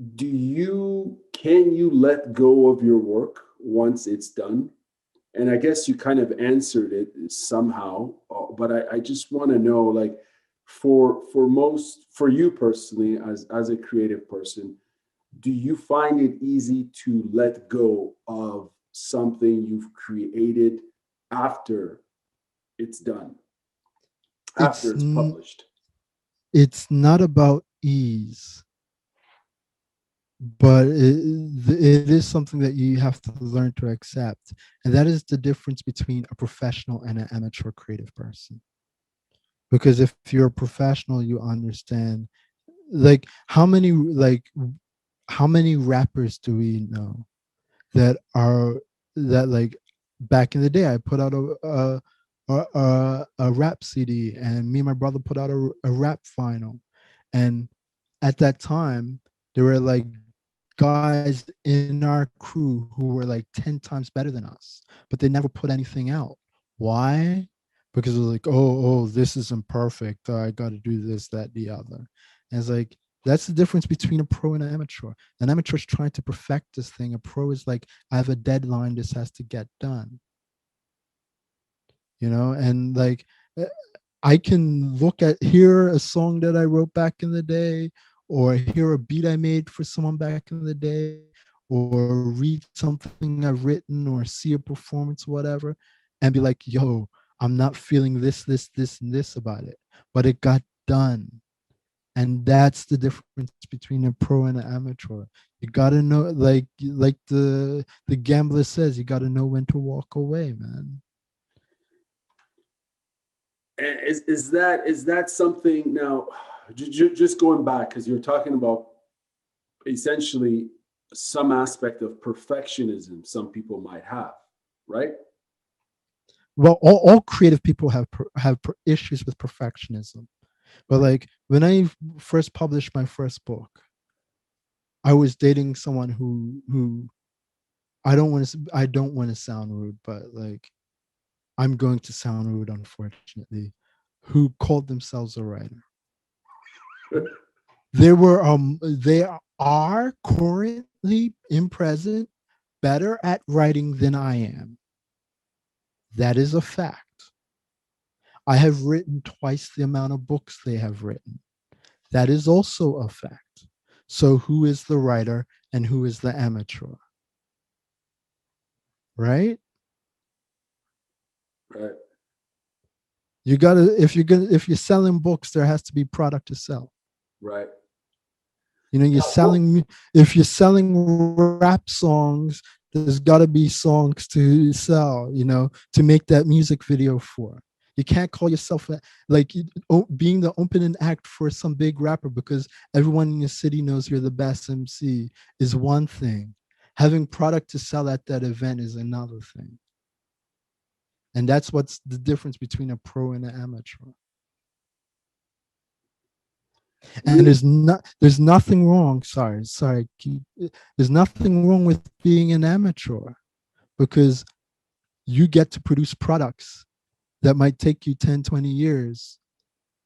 S1: can you let go of your work once it's done? And I guess you kind of answered it somehow, but I just want to know, like, for you personally, as a creative person, do you find it easy to let go of something you've created after it's done, after
S2: It's
S1: it's published?
S2: it's not about ease, but it is something that you have to learn to accept, and that is the difference between a professional and an amateur creative person. Because if you're a professional, you understand, like how many rappers do we know that are that like back in the day I put out a rap CD, and me and my brother put out a rap vinyl, and at that time there were like guys in our crew who were like 10 times better than us, but they never put anything out. Why? Because it was like, oh, this isn't perfect. I got to do this, that, the other. And it's like, that's the difference between a pro and an amateur. An amateur is trying to perfect this thing. A pro is like, I have a deadline. This has to get done. You know, and like, eh, I can hear a song that I wrote back in the day, or hear a beat I made for someone back in the day, or read something I've written, or see a performance, whatever, and be like, yo, I'm not feeling this, and this about it. But it got done. And that's the difference between a pro and an amateur. You gotta know, like the gambler says, you gotta know when to walk away, man.
S1: Is that something now? Just going back, because you're talking about essentially some aspect of perfectionism some people might have, right?
S2: Well, all creative people have issues with perfectionism. But like when I first published my first book, I was dating someone who I don't want to sound rude, but like I'm going to sound rude, unfortunately, who called themselves a writer. They are currently in present better at writing than I am. That is a fact. I have written twice the amount of books they have written. That is also a fact. So who is the writer and who is the amateur? Right?
S1: Right.
S2: You gotta if you're selling books, there has to be product to sell.
S1: Right.
S2: You know,
S1: Now, well,
S2: if you're selling rap songs, there's got to be songs to sell, you know, to make that music video for. You can't call yourself being the opening act for some big rapper because everyone in your city knows you're the best MC is one thing. Having product to sell at that event is another thing. And that's what's the difference between a pro and an amateur. And
S1: really,
S2: there's nothing wrong. There's nothing wrong with being an amateur because you get to produce products that might take you 10, 20 years,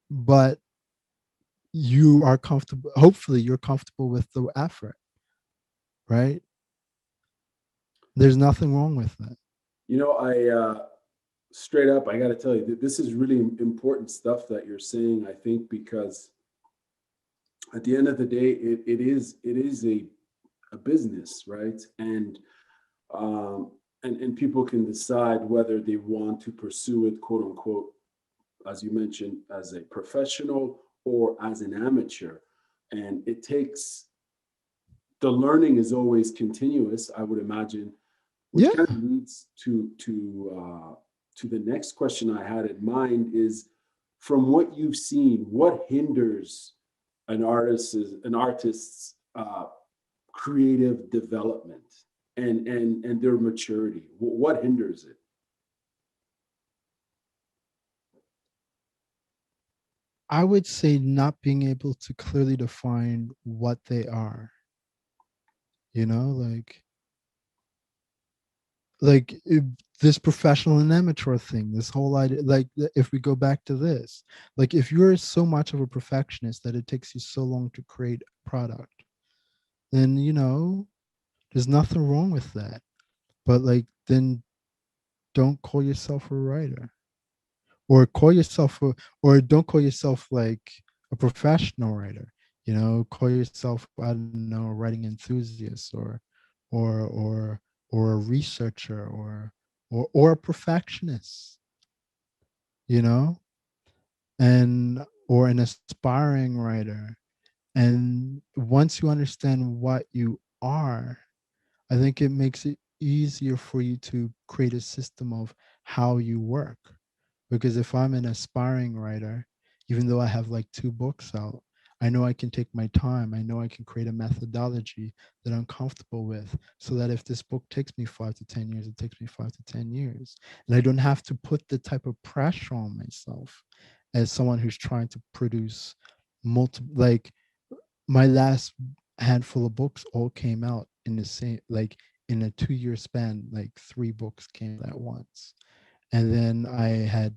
S2: but you are comfortable, hopefully you're comfortable with the effort, right? There's nothing wrong with that.
S1: I straight up, I got to tell you that this is really important stuff that you're saying. I think because at the end of the day, it is a business, right? And people can decide whether they want to pursue it, quote unquote, as you mentioned, as a professional or as an amateur. And it takes the learning is always continuous, I would imagine, which
S2: Yeah.
S1: kind of leads to the next question I had in mind is from what you've seen, what hinders an artist's creative development and their maturity? What hinders it?
S2: I would say not being able to clearly define what they are, you know, like if this professional and amateur thing, this whole idea, like if we go back to this, like if you're so much of a perfectionist that it takes you so long to create a product, then there's nothing wrong with that. But like then don't call yourself a writer, or call yourself or don't call yourself like a professional writer. Call yourself, I don't know, a writing enthusiast, or or or a researcher, or a perfectionist, you know and or an aspiring writer. And once you understand what you are, I think it makes it easier for you to create a system of how you work. Because if I'm an aspiring writer, even though I have like 2 books out, I know I can take my time. I know I can create a methodology that I'm comfortable with, so that if this book takes me 5 to 10 years, it takes me 5 to 10 years. And I don't have to put the type of pressure on myself as someone who's trying to produce multiple, like my last handful of books all came out in the same, like in a 2 year span, like 3 books came out at once. And then I had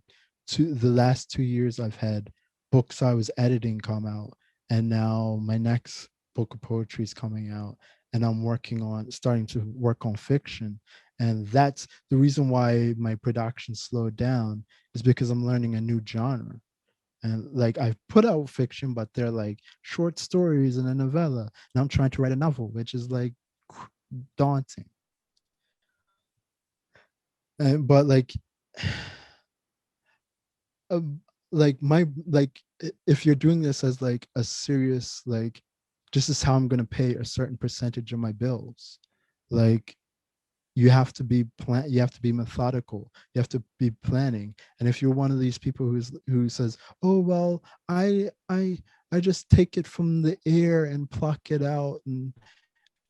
S2: the last 2 years I've had books I was editing come out, and now my next book of poetry is coming out, and I'm starting to work on fiction. And that's the reason why my production slowed down, is because I'm learning a new genre. And like I've put out fiction, but they're like short stories and a novella. And I'm trying to write a novel, which is like daunting. But um, if you're doing this as like a serious, like this is how I'm gonna pay a certain percentage of my bills, like you have to be methodical, you have to be planning. And if you're one of these people who says, oh well, I just take it from the air and pluck it out,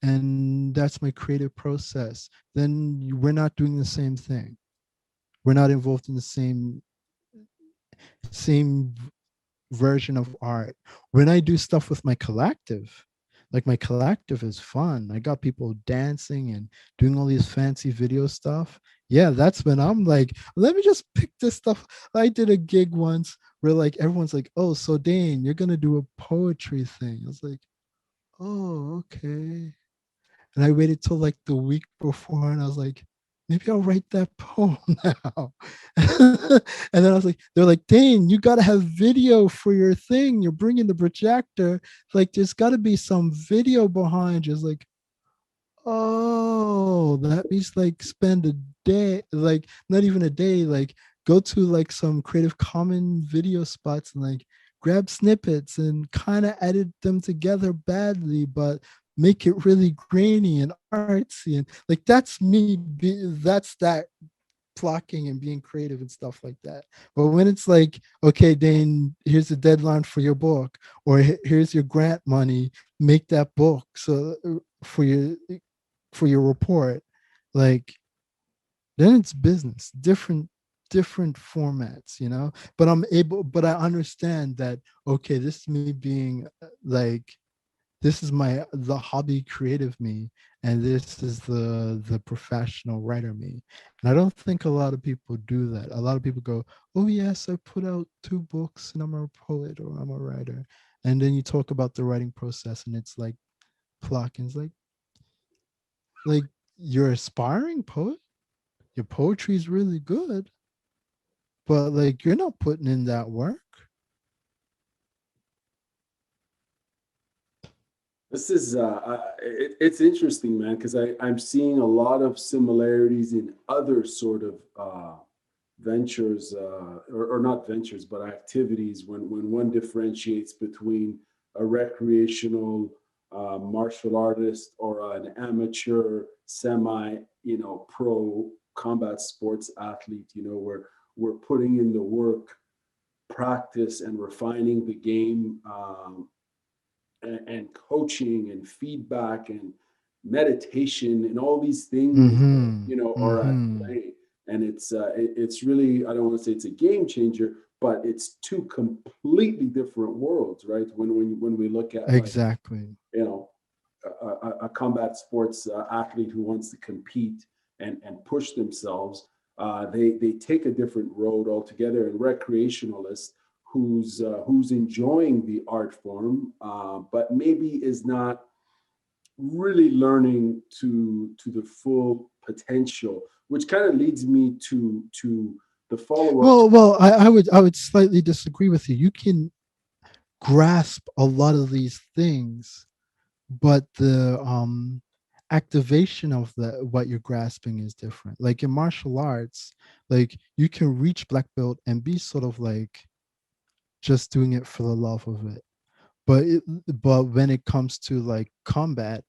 S2: and that's my creative process, then we're not doing the same thing. We're not involved in the same version of art. When I do stuff with my collective, like my collective is fun. I got people dancing and doing all these fancy video stuff. Yeah, that's when I'm like, let me just pick this stuff. I did a gig once where like everyone's like, oh, so Dane, you're gonna do a poetry thing. I was like, oh, okay. And I waited till like the week before, and I was like, maybe I'll write that poem now. And then I was like, they're like, Dane, you got to have video for your thing. You're bringing the projector. Like, there's got to be some video behind you. It's like, oh, that means like spend a day, like not even a day, like go to like some Creative Common video spots and like grab snippets and kind of edit them together badly, but make it really grainy and artsy. And like that's that plucking and being creative and stuff like that. But when it's like, okay, Dane, here's the deadline for your book, or here's your grant money, make that book so for your report, like then it's business, different formats, but I understand that, okay, this is me being like this is my the hobby creative me, and this is the professional writer me. And I don't think a lot of people do that. A lot of people go, oh yes, I put out 2 books and I'm a poet or I'm a writer. And then you talk about the writing process and it's like pluck and it's like you're aspiring poet, your poetry is really good, but like you're not putting in that work.
S1: This is it's interesting, man, because I'm seeing a lot of similarities in other sort of ventures, or not ventures, but activities. When one differentiates between a recreational martial artist or an amateur semi, pro combat sports athlete, where we're putting in the work, practice, and refining the game. And coaching and feedback and meditation and all these things,
S2: Mm-hmm.
S1: are at
S2: Mm-hmm.
S1: play. And it's really, I don't want to say it's a game changer, but it's two completely different worlds, right? When we look at, like,
S2: Exactly.
S1: you know a combat sports athlete who wants to compete and push themselves, they take a different road altogether. And recreationalists who's enjoying the art form, but maybe is not really learning to the full potential, which kind of leads me to the follow up.
S2: Well, I would slightly disagree with you. You can grasp a lot of these things, but the activation of the what you're grasping is different. Like in martial arts, like you can reach black belt and be sort of like just doing it for the love of it. But when it comes to like combat,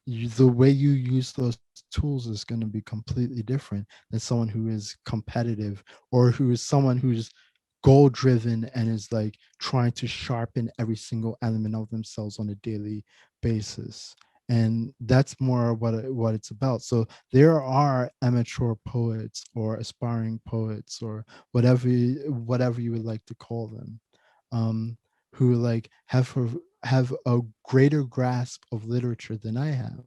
S2: the way you use those tools is going to be completely different than someone who is competitive, or who is someone who's goal driven and is like trying to sharpen every single element of themselves on a daily basis. And that's more what it's about. So there are amateur poets or aspiring poets or whatever you would like to call them, um, who like have a greater grasp of literature than I have.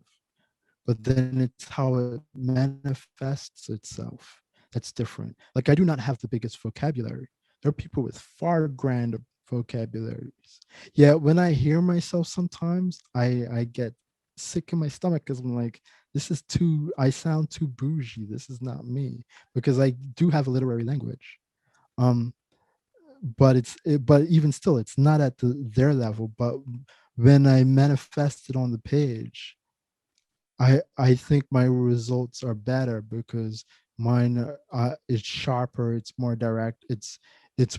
S2: But then it's how it manifests itself that's different. Like I do not have the biggest vocabulary. There are people with far grander vocabularies. Yet when I hear myself sometimes, I get sick in my stomach because I'm like, this is too, I sound too bougie. This is not me. Because I do have a literary language. Um, but even still, it's not at their level. But when I manifest it on the page, I think my results are better because mine is sharper, it's more direct, it's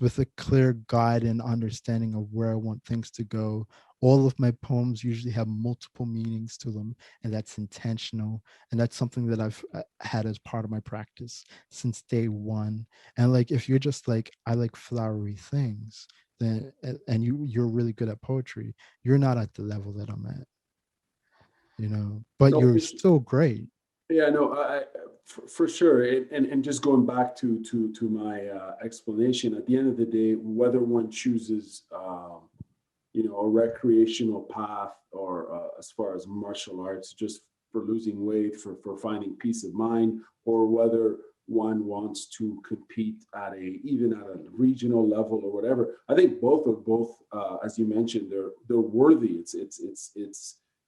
S2: with a clear guide and understanding of where I want things to go. All of my poems usually have multiple meanings to them, and that's intentional. And that's something that I've had as part of my practice since day one. And like, if you're just like, I like flowery things, then and you're really good at poetry, you're not at the level that I'm at, but
S1: No,
S2: you're still great.
S1: yeah, no, for sure. And just going back to my explanation, at the end of the day, whether one chooses, a recreational path, or as far as martial arts, just for losing weight, for finding peace of mind, or whether one wants to compete at even at a regional level or whatever. I think both, as you mentioned, they're worthy.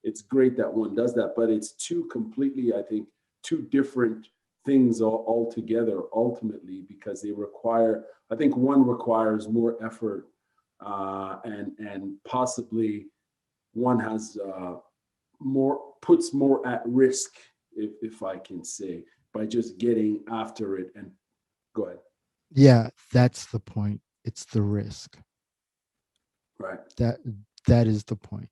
S1: It's great that one does that, but it's two completely, I think, two different things altogether ultimately, because they require, I think one requires more effort, and possibly one has more, puts more at risk, if I can say, by just getting after it. And go ahead.
S2: Yeah, that's the point. It's the risk.
S1: Right.
S2: That that is the point.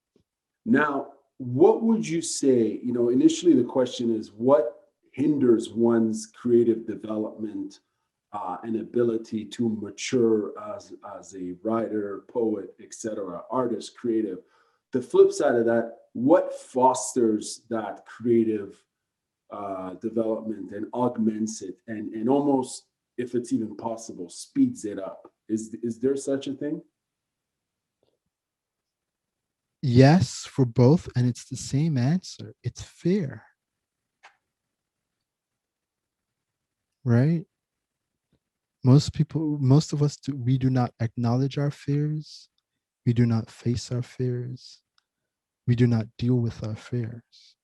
S1: Now, what would you say? Initially the question is, what hinders one's creative development, and ability to mature as a writer, poet, etc., artist, creative? The flip side of that, what fosters that creative development and augments it, and almost, if it's even possible, speeds it up? Is there such a thing?
S2: Yes, for both, and it's the same answer. It's fear, right? Most of us we do not acknowledge our fears. We do not face our fears. We do not deal with our fears.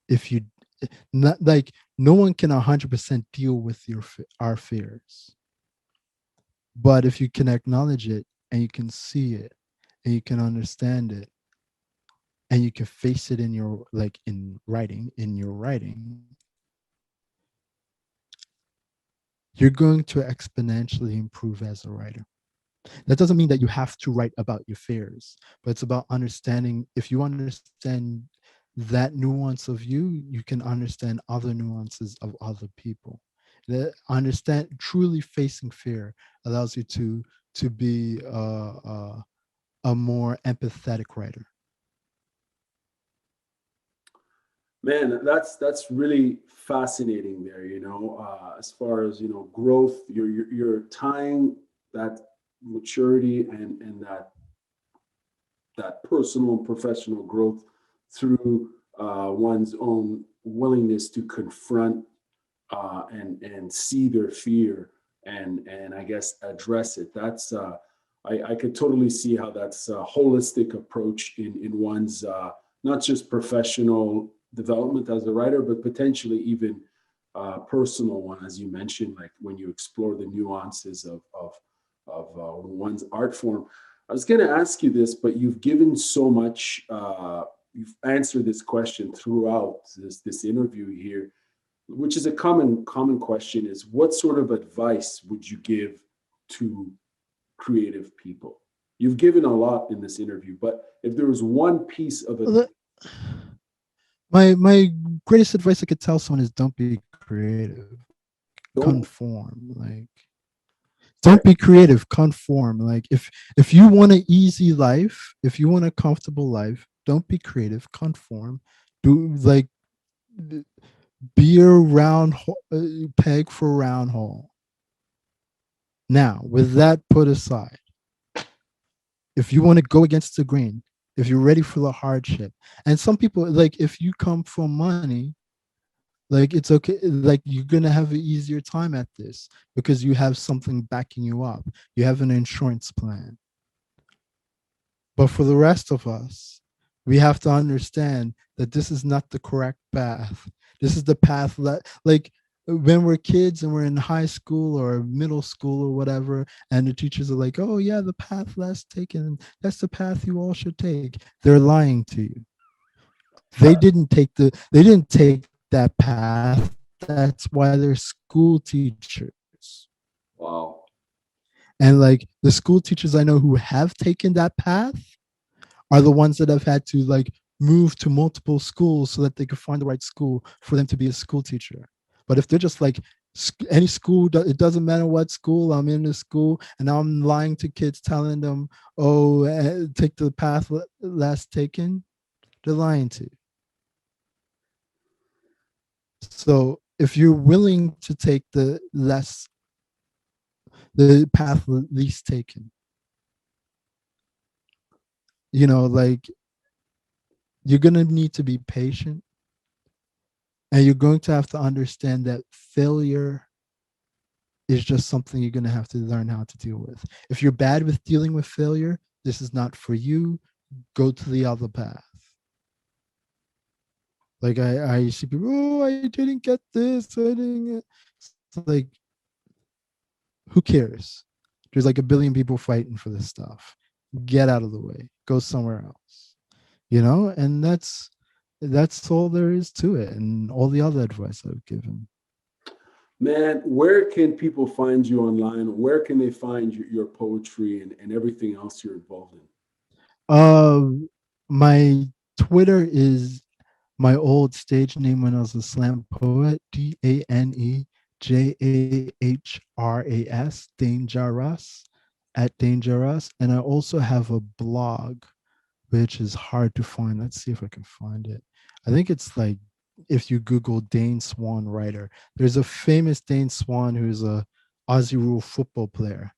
S2: If you not like no one can 100% deal with our fears, but if you can acknowledge it and you can see it and you can understand it and you can face it in your like in your writing, you're going to exponentially improve as a writer. That doesn't mean that you have to write about your fears, but it's about understanding. If you understand that nuance of you can understand other nuances of other people. That understand truly facing fear allows you to be a more empathetic writer.
S1: Man, that's really fascinating there, as far as, growth, you're tying that maturity and that personal and professional growth through one's own willingness to confront and see their fear and I guess address it. That's I could totally see how that's a holistic approach in one's not just professional development as a writer, but potentially even personal one, as you mentioned, like when you explore the nuances of one's art form. I was going to ask you this, but you've given so much. You've answered this question throughout this interview here, which is a common question: is what sort of advice would you give to creative people? You've given a lot in this interview, but if there was one piece of advice,
S2: My greatest advice I could tell someone is don't be creative.
S1: don't.
S2: Conform. Like don't
S1: Sorry.
S2: be creative, conform. Like if you want an easy life, if you want a comfortable life, don't be creative, conform. Do like be a peg for a round hole. Now, with that put aside, if you want to go against the grain, if you're ready for the hardship, and some people like if you come from money, like it's okay, like you're gonna have an easier time at this because you have something backing you up. You have an insurance plan. But for the rest of us, we have to understand that this is not the correct path. This is the path that, like, when we're kids and we're in high school or middle school or whatever, and the teachers are like, oh, yeah, the path less taken, that's the path you all should take. They're lying to you. They didn't take that path. That's why they're school teachers.
S1: Wow.
S2: And like the school teachers I know who have taken that path are the ones that have had to like move to multiple schools so that they could find the right school for them to be a school teacher. But if they're just like any school, it doesn't matter what school, I'm in the school and I'm lying to kids telling them, oh, take the path last taken, they're lying to you. So if you're willing to take the path least taken, like you're going to need to be patient. And you're going to have to understand that failure is just something you're going to have to learn how to deal with. If you're bad with dealing with failure, this is not for you. Go to the other path. Like I see people, oh, I didn't get this. I didn't get. It's like, who cares? There's like a billion people fighting for this stuff. Get out of the way. Go somewhere else. And that's all there is to it, and all the other advice I've given.
S1: Man, where can people find you online? Where can they find your poetry and everything else you're involved in?
S2: My Twitter is my old stage name when I was a slam poet, DaneJahras, Dangerous, at Dangerous. And I also have a blog, which is hard to find. Let's see if I can find it. I think it's like if you Google Dane Swan writer, there's a famous Dane Swan who's a Aussie rule football player.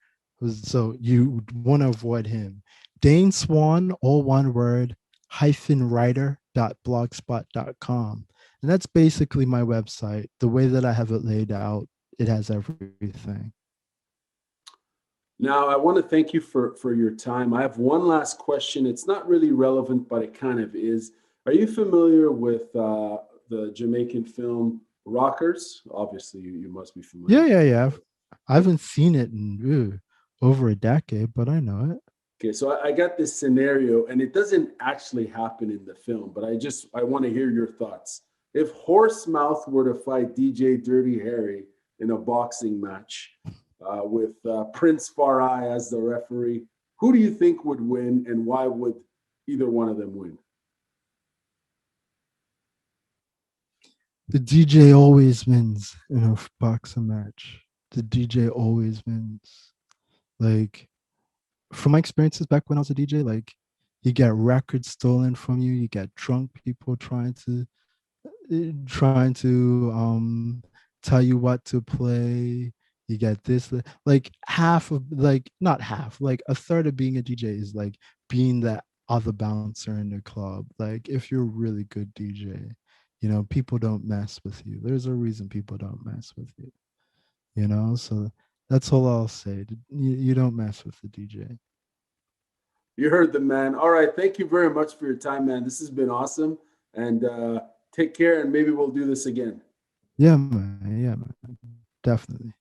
S2: So you want to avoid him. Dane Swan, all one word, -writer.blogspot.com. And that's basically my website. The way that I have it laid out, it has everything.
S1: Now, I want to thank you for your time. I have one last question. It's not really relevant, but it kind of is. Are you familiar with the Jamaican film Rockers? Obviously, you must be familiar.
S2: Yeah. I
S1: Okay.
S2: haven't seen it in over a decade, but I know it.
S1: Okay, so I got this scenario, and it doesn't actually happen in the film, but I want to hear your thoughts. If Horsemouth were to fight DJ Dirty Harry in a boxing match with Prince Farai as the referee, who do you think would win, and why would either one of them win?
S2: The DJ always wins in a boxing match. The DJ always wins. Like, from my experiences back when I was a DJ, like, you get records stolen from you, you get drunk people trying to tell you what to play. You get this, like half of, like, not half, like a third of being a DJ is like being the other bouncer in the club. Like, if you're a really good DJ, people don't mess with you. There's a reason people don't mess with you. So that's all I'll say. You don't mess with the DJ.
S1: You heard the man. All right, thank you very much for your time, man. This has been awesome, and take care, and maybe we'll do this again.
S2: Yeah, man. Definitely.